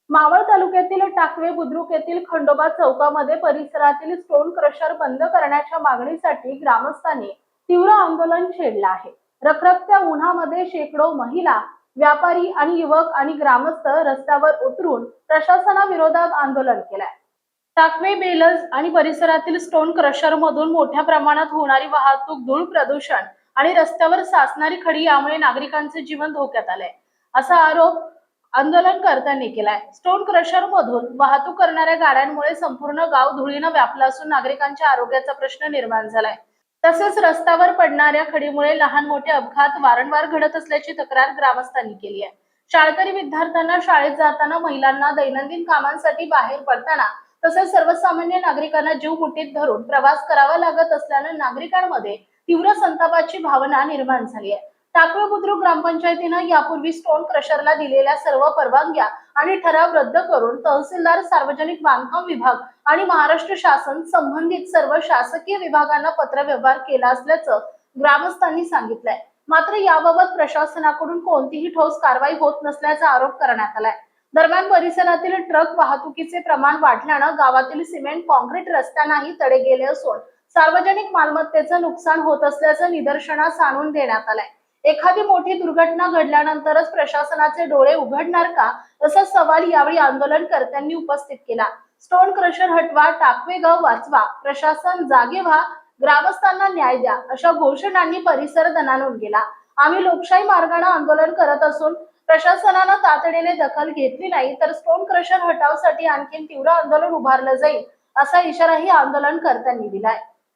मावळ तालुक्यातील टाकवे बुद्रुक येथील खंडोबा चौकामध्ये परिसरातील स्टोन क्रशर बंद करण्याच्या मागणीसाठी ग्रामस्थांनी तीव्र आंदोलन छेडलं आहे। रखरखत्या उन्हामध्ये शेकडो महिला, व्यापारी आणि युवक आणि ग्रामस्थ रस्त्यावर उतरून प्रशासनाविरोधात आंदोलन केलंय। टाकवे बेलज आणि परिसरातील स्टोन क्रशर मधून मोठ्या प्रमाणात होणारी वाहतूक, धूळ प्रदूषण आणि रस्त्यावर साचणारी खडी यामुळे नागरिकांचे जीवन धोक्यात आलंय, असा आरोप आंदोलनकर्त्यांनी केलाय। स्टोन क्रशर मधून वाहतूक करणाऱ्या गाड्यांमुळे संपूर्ण गाव धुळीनं व्यापलं असून नागरिकांच्या आरोग्याचा प्रश्न निर्माण झालाय। तसेच रस्त्यावर पडणाऱ्या खडीमुळे लहान मोठे अपघात वारंवार घडत असल्याची तक्रार ग्रामस्थांनी केली आहे। शाळकरी विद्यार्थ्यांना शाळेत जाताना, महिलांना दैनंदिन कामांसाठी बाहेर पडताना, तसेच सर्वसामान्य नागरिकांना जीव मुठीत धरून प्रवास करावा लागत असल्याने नागरिकांमध्ये तीव्र संतापाची भावना निर्माण झाली आहे। टाकवे बुद्रुक ग्रामपंचायतीनं यापूर्वी स्टोन क्रशरला दिलेल्या सर्व परवानग्या आणि ठराव रद्द करून तहसीलदार, सार्वजनिक बांधकाम विभाग आणि महाराष्ट्र शासन संबंधित सर्व शासकीय विभागांना पत्रव्यवहार केला असल्याचं ग्रामस्थांनी सांगितलंय। मात्र याबाबत प्रशासनाकडून कोणतीही ठोस कारवाई होत नसल्याचा आरोप करण्यात आलाय। दरम्यान परिसरातील ट्रक वाहतुकीचे प्रमाण वाढल्यानं गावातील सिमेंट कॉन्क्रीट रस्त्यांनाही तडे गेले असून सार्वजनिक मालमत्तेचं नुकसान होत असल्याचं निदर्शनास आणून देण्यात आलंय। एखादी मोठी दुर्घटना घडल्यानंतरच प्रशासनाचे डोळे उघडणार का, असा सवाल यावेळी आंदोलनकर्त्यांनी उपस्थित केला। स्टोन क्रशर हटवा, टाकवे गाव वाचवा, प्रशासन जागे व्हा, ग्रामस्थांना न्याय द्या, अशा घोषणांनी परिसर दणाणून गेला। आम्ही लोकशाही मार्गाने आंदोलन करत असून प्रशासनानं तातडीने दखल घेतली नाही तर स्टोन क्रशर हटावसाठी आणखी तीव्र आंदोलन उभारलं जाईल, असा इशाराही आंदोलनकर्त्यांनी दिलाय।